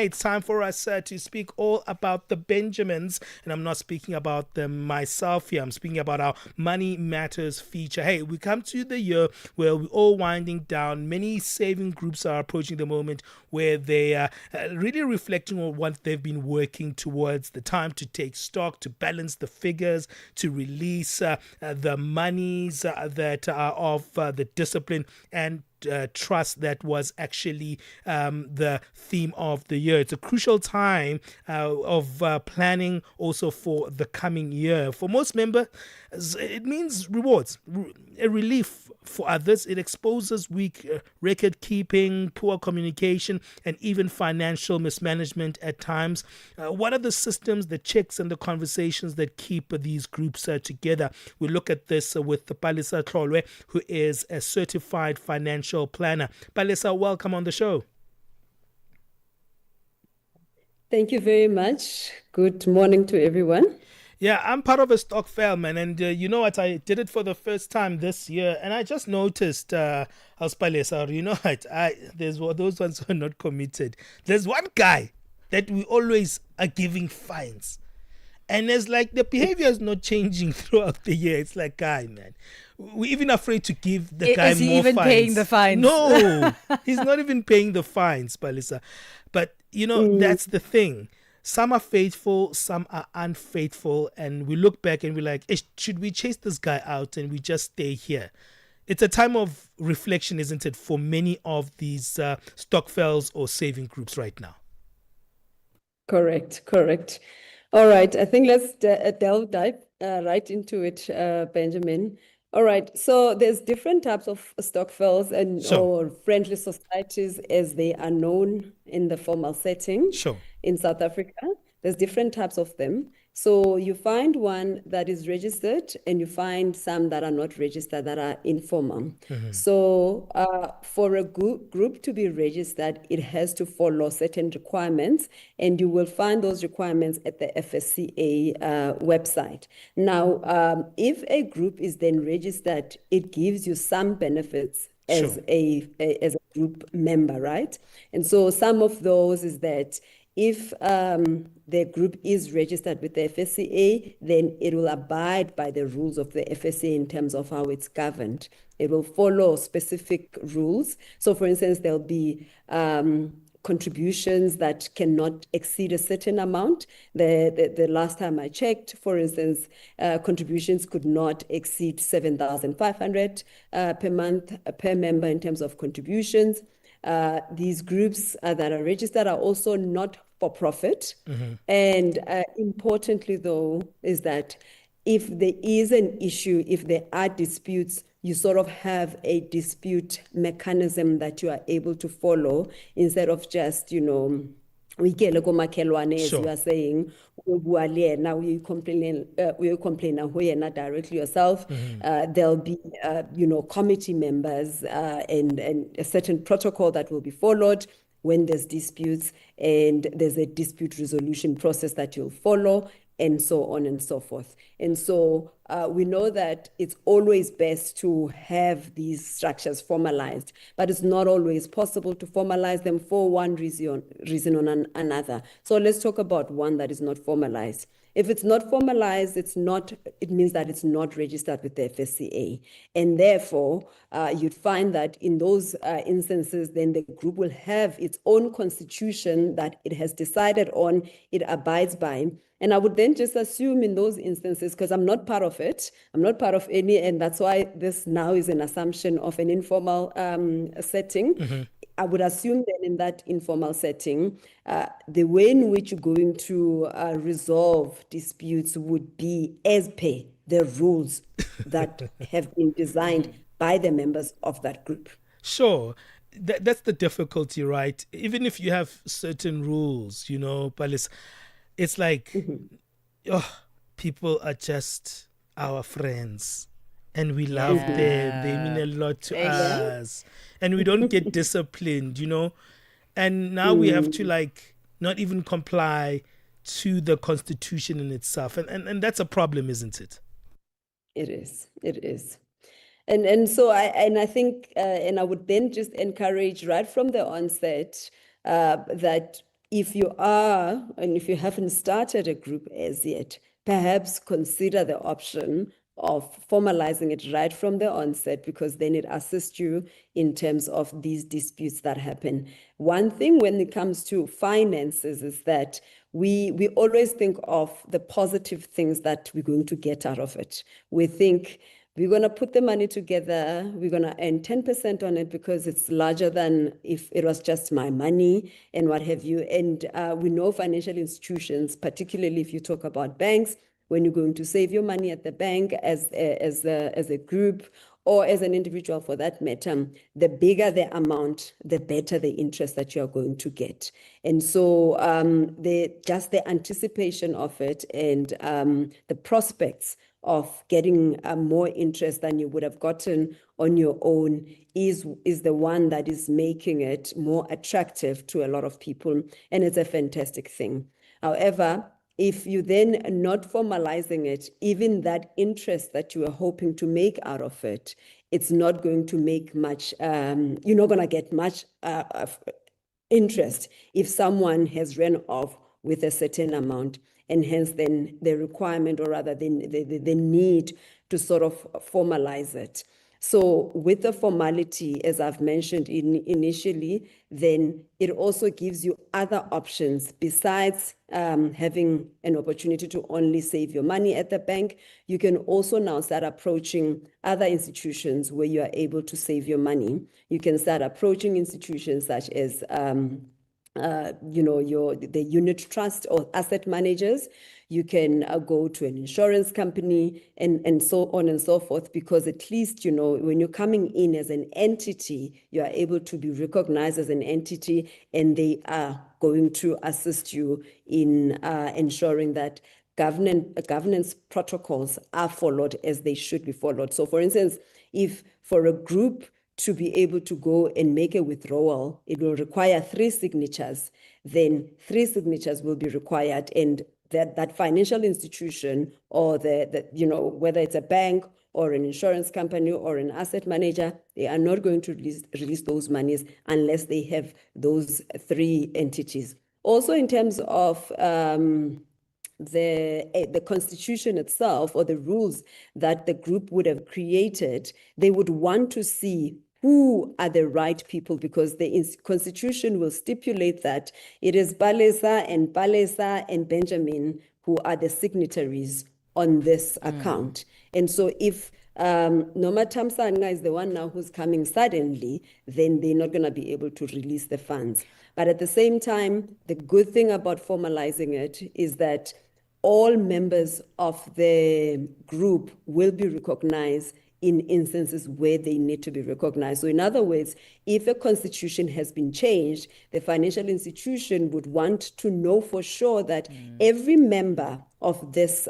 It's time for us to speak all about the Benjamins, and I'm not speaking about them myself here. I'm speaking about our Money Matters feature. Hey, we come to the year where we're all winding down. Many saving groups are approaching the moment where they are really reflecting on what they've been working towards, the time to take stock, to balance the figures, to release the monies that are of the discipline and trust that was actually the theme of the year. It's a crucial time of planning also for the coming year. For most members, it means rewards, a relief. For others, it exposes weak record keeping, poor communication, and even financial mismanagement at times. What are the systems, the checks, and the conversations that keep these groups together? We look at this with Palesa Tlholoe, who is a certified financial planner. Palesa, welcome on the show. Thank you very much. Good morning to everyone. Yeah, I'm part of a Stokvel, man, and you know what? I did it for the first time this year, and I just noticed, how's Palesa, you know what? There's those ones who are not committed. There's one guy that we always are giving fines. And it's like the behavior is not changing throughout the year. It's like, guy, man, we're even afraid to give the guy more fines. Is he even paying the fines? No, he's not even paying the fines, Palesa. But, you know, that's the thing. Some are faithful, some are unfaithful. And we look back and we're like, should we chase this guy out and we just stay here? It's a time of reflection, isn't it, for many of these stokvels or saving groups right now? Correct. All right, I think let's dive right into it, Benjamin. All right, so there's different types of stokvels or friendly societies as they are known in the formal setting in South Africa. There's different types of them. So you find one that is registered and you find some that are not registered that are informal. So for a group to be registered, it has to follow certain requirements, and you will find those requirements at the FSCA website. Now, if a group is then registered, it gives you some benefits as a group member, right? And so some of those is that if the group is registered with the FSCA, then it will abide by the rules of the FSCA in terms of how it's governed. It will follow specific rules. So for instance, there'll be contributions that cannot exceed a certain amount. The last time I checked, for instance, contributions could not exceed 7,500 per month per member in terms of contributions. These groups that are registered are also not for profit. And importantly, though, is that if there is an issue, if there are disputes, you sort of have a dispute mechanism that you are able to follow instead of just, you know, as you are saying, now you complain directly yourself. There'll be, committee members and a certain protocol that will be followed when there's disputes, and there's a dispute resolution process that you'll follow, and so on and so forth. And so we know that it's always best to have these structures formalized, but it's not always possible to formalize them for one reason or another. So let's talk about one that is not formalized. If it's not formalized, it means that it's not registered with the FSCA. And therefore, you'd find that in those instances, then the group will have its own constitution that it has decided on, it abides by. And I would then just assume in those instances, because I'm not part of it, I'm not part of any, and that's why this now is an assumption of an informal setting. I would assume that in that informal setting, the way in which you're going to resolve disputes would be as per the rules that have been designed by the members of that group. Sure. That's the difficulty, right? Even if you have certain rules, you know, but it's like, people are just our friends. And we love them. They mean a lot to us. And we don't get disciplined, you know. And now we have to not even comply to the Constitution in itself. And that's a problem, isn't it? It is. And so I think, and I would then just encourage right from the onset that if you are, and if you haven't started a group as yet, perhaps consider the option of formalizing it right from the onset, because then it assists you in terms of these disputes that happen. One thing when it comes to finances is that we always think of the positive things that we're going to get out of it. We think we're going to put the money together, we're going to earn 10% on it because it's larger than if it was just my money and what have you. And we know financial institutions, particularly if you talk about banks, when you're going to save your money at the bank as a group or as an individual for that matter, the bigger the amount, the better the interest that you're going to get. And so just the anticipation of it and the prospects of getting more interest than you would have gotten on your own is the one that is making it more attractive to a lot of people. And it's a fantastic thing. However, if you then not formalizing it, even that interest that you are hoping to make out of it, it's not going to make much, you're not going to get much interest if someone has ran off with a certain amount, and hence then the requirement, or rather the need to sort of formalize it. So with the formality, as I've mentioned initially, then it also gives you other options besides having an opportunity to only save your money at the bank. You can also now start approaching other institutions where you are able to save your money. You can start approaching institutions such as the unit trust or asset managers. You can go to an insurance company and so on and so forth, because at least, when you're coming in as an entity, you are able to be recognized as an entity, and they are going to assist you in ensuring that governance protocols are followed as they should be followed. So for instance, if for a group to be able to go and make a withdrawal, it will require 3 signatures, then 3 signatures will be required, and that financial institution or whether it's a bank or an insurance company or an asset manager, they are not going to release those monies unless they have those 3 entities. Also, in terms of the constitution itself, or the rules that the group would have created, they would want to see who are the right people, because the constitution will stipulate that it is Palesa and Benjamin who are the signatories on this account. And so if Noma Tamsanga is the one now who's coming suddenly, then they're not going to be able to release the funds. But at the same time, the good thing about formalizing it is that all members of the group will be recognized in instances where they need to be recognized. So in other words, if a constitution has been changed, the financial institution would want to know for sure that every member of this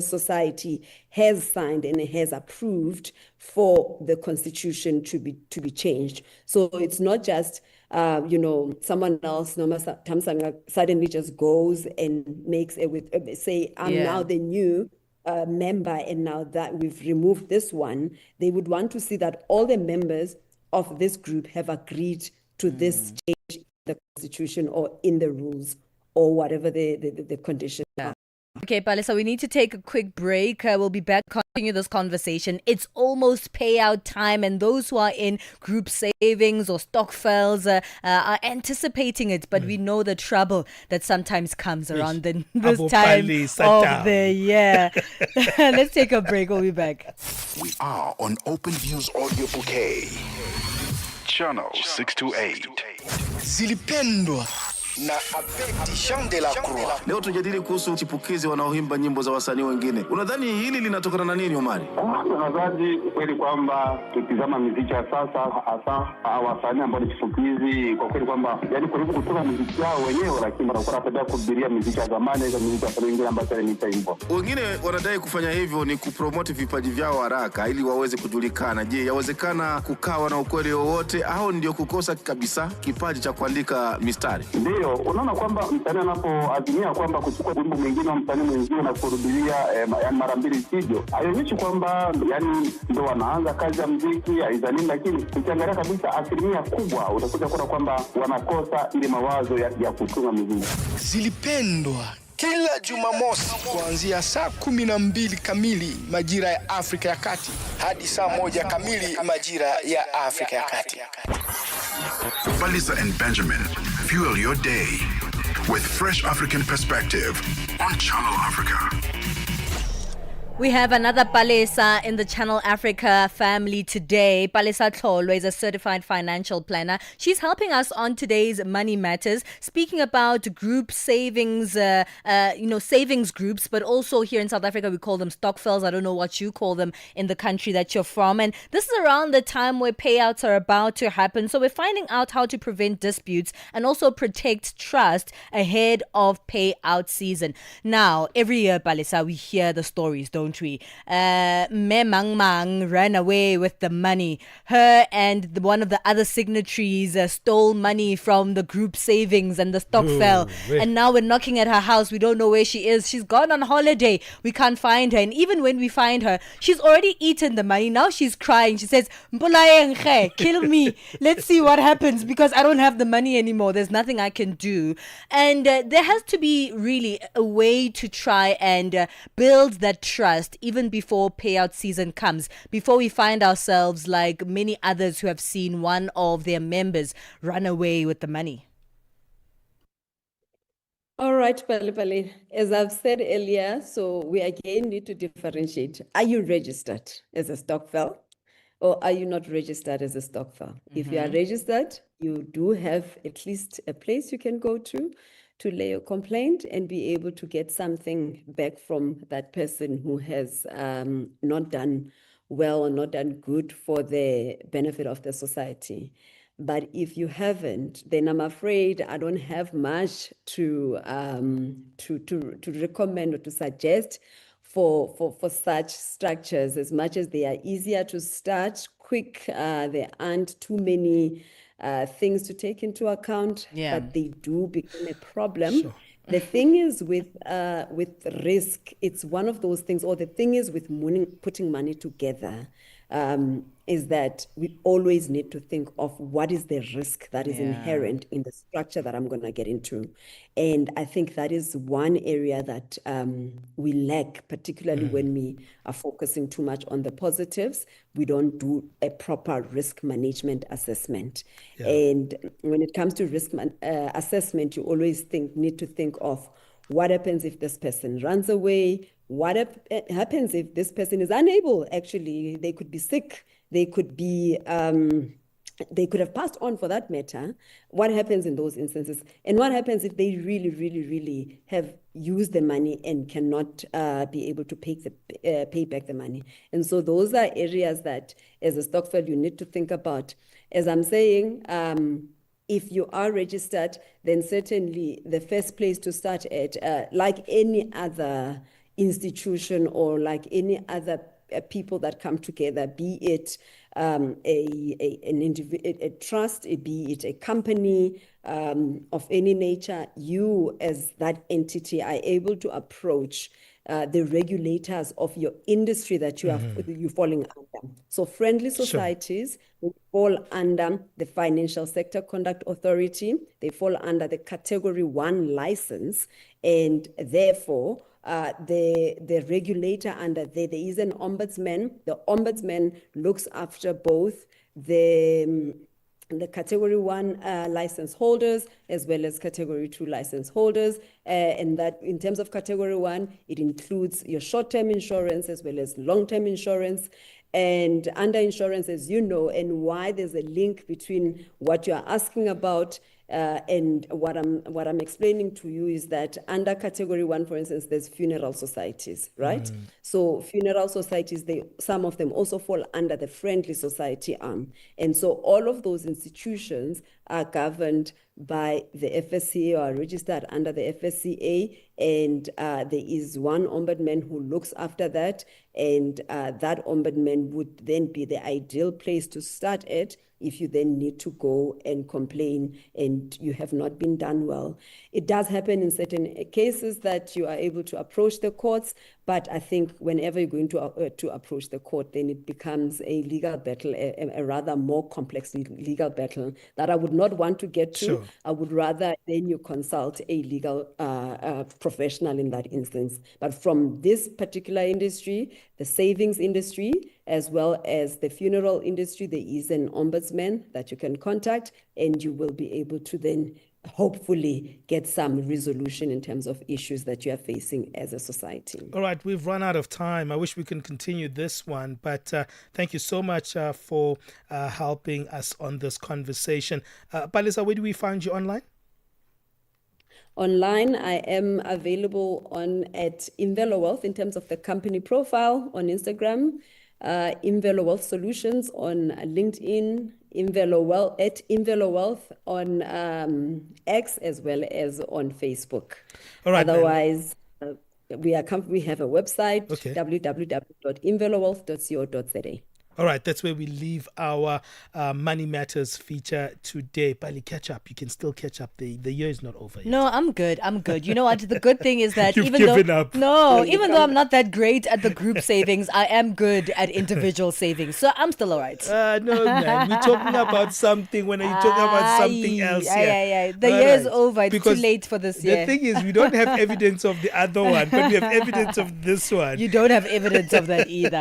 society has signed and has approved for the constitution to be changed. So it's not just someone else, Noma Tamsanga, suddenly just goes and makes say, I'm now the new member, and now that we've removed this one, they would want to see that all the members of this group have agreed to this change in the constitution or in the rules or whatever the conditions are. Okay, Palesa, we need to take a quick break. We'll be back, continue this conversation. It's almost payout time, and those who are in group savings or stokvels are anticipating it, but we know the trouble that sometimes comes around this time of the year. Let's take a break. We'll be back. We are on Open Views Audio Bouquet, Channel 628. Zilipendwa na Abedi Jean de la Croix. Leo tujadili kuhusu chipukizi wanaoimba nyimbo za wasanii wengine. Unadhani hili linatokana na nini, Omari? Nadhani kweli kwamba tukizama muziki ya sasa, hasa wasanii ambao ni chipukizi, kwa kweli kwamba yani karibu kutoka muziki wao wenyewe, lakini wanakuwa wanapenda kuhubiria muziki ya zamani na muziki ya wengine ambao ni taimbo. Wengine wanadai kufanya hivyo ni kupromote vipaji vyao haraka ili waweze kujulikana. Je, yawezekana kukawa na ukweli wowote au ndio kukosa kabisa kipaji cha kuandika mistari? Ndio, Ndio, unaona kwamba msanii anapoazimia kwamba kuchukua wimbo mwingine wa msanii mwingine na kurudilia yani mara mbili sivyo, haionyeshi kwamba yani ndio wanaanza kazi ya muziki aizalini, lakini ukiangalia kabisa asilimia kubwa utakuja kuona kwamba wanakosa ile mawazo ya kutunga muziki. Zilipendwa kila Jumamosi kuanzia saa 12 kamili majira ya Afrika ya Kati hadi saa 1 kamili majira ya Afrika ya Kati. Palesa and Benjamin, fuel your day with fresh African perspective on Channel Africa. We have another Palesa in the Channel Africa family today. Palesa Tlholoe is a certified financial planner. She's helping us on today's Money Matters, speaking about group savings, savings groups, but also here in South Africa, we call them stokvels. I don't know what you call them in the country that you're from. And this is around the time where payouts are about to happen. So we're finding out how to prevent disputes and also protect trust ahead of payout season. Now, every year, Palesa, we hear the stories, don't we? Me Mang Mang ran away with the money. Her and one of the other signatories stole money from the group savings and the stokvel. And now we're knocking at her house. We don't know where she is. She's gone on holiday. We can't find her. And even when we find her, she's already eaten the money. Now she's crying. She says, "Mpulaye, kill me. Let's see what happens because I don't have the money anymore. There's nothing I can do." And there has to be really a way to try and build that trust even before payout season comes, before we find ourselves like many others who have seen one of their members run away with the money. All right, Pali. As I've said earlier, so we again need to differentiate. Are you registered as a stokvel or are you not registered as a stokvel? If you are registered, you do have at least a place you can go to lay your complaint and be able to get something back from that person who has not done well or not done good for the benefit of the society. But if you haven't, then I'm afraid I don't have much to recommend or to suggest for such structures. As much as they are easier to start, quick, there aren't too many things to take into account, but they do become a problem. Sure. The thing is with risk, it's one of those things, or the thing is with putting money together, is that we always need to think of what is the risk that is inherent in the structure that I'm going to get into. And I think that is one area that we lack, particularly when we are focusing too much on the positives. We don't do a proper risk management assessment. And when it comes to risk assessment, you always need to think of what happens if this person runs away. What happens if this person is unable? Actually, they could be sick. They could be, they could have passed on for that matter. What happens in those instances? And what happens if they really, really, really have used the money and cannot be able to pay back the money? And so those are areas that, as a stokvel, you need to think about. As I'm saying, if you are registered, then certainly the first place to start at, like any other institution or like any other people that come together, be it a trust, be it a company of any nature, you as that entity are able to approach the regulators of your industry that you're falling under. So friendly societies will fall under the Financial Sector Conduct Authority. They fall under the Category 1 license, and therefore the regulator under there is an ombudsman. The ombudsman looks after both the Category 1 license holders as well as Category 2 license holders. And that in terms of Category 1, it includes your short-term insurance as well as long-term insurance. And under insurance, as you know, and why there's a link between what you're asking about and what I'm explaining to you is that under Category 1, for instance, there's funeral societies, right? So funeral societies, some of them also fall under the friendly society arm. And so all of those institutions are governed by the FSCA or are registered under the FSCA, and there is one ombudsman who looks after that, and that ombudsman would then be the ideal place to start at if you then need to go and complain and you have not been done well. It does happen in certain cases that you are able to approach the courts, but I think whenever you're going to approach the court, then it becomes a legal battle, a rather more complex legal battle that I would not want to get to. Sure. I would rather then you consult a legal professional in that instance. But from this particular industry, the savings industry, as well as the funeral industry, there is an ombudsman that you can contact, and you will be able to then hopefully get some resolution in terms of issues that you are facing as a society. All right, we've run out of time. I wish we can continue this one, but thank you so much for helping us on this conversation. Palesa, where do we find you online? Online, I am available at Imvelo Wealth in terms of the company profile on Instagram, Imvelo Wealth Solutions on LinkedIn, Imvelo Wealth on X, as well as on Facebook. All right. Otherwise, we have a website, Okay. www.imvelowealth.co.za. All right, that's where we leave our Money Matters feature today. Pali, catch up. You can still catch up. The year is not over yet. No, I'm good. You know what? The good thing is that You've even given though up. even though I'm not that great at the group savings, I am good at individual savings. So I'm still all right. No, man. We're talking about something when you're talking about something else here. Yeah. The All year is right. over. It's Because too late for this The year. thing is, we don't have evidence of the other one, but we have evidence of this one. You don't have evidence of that either.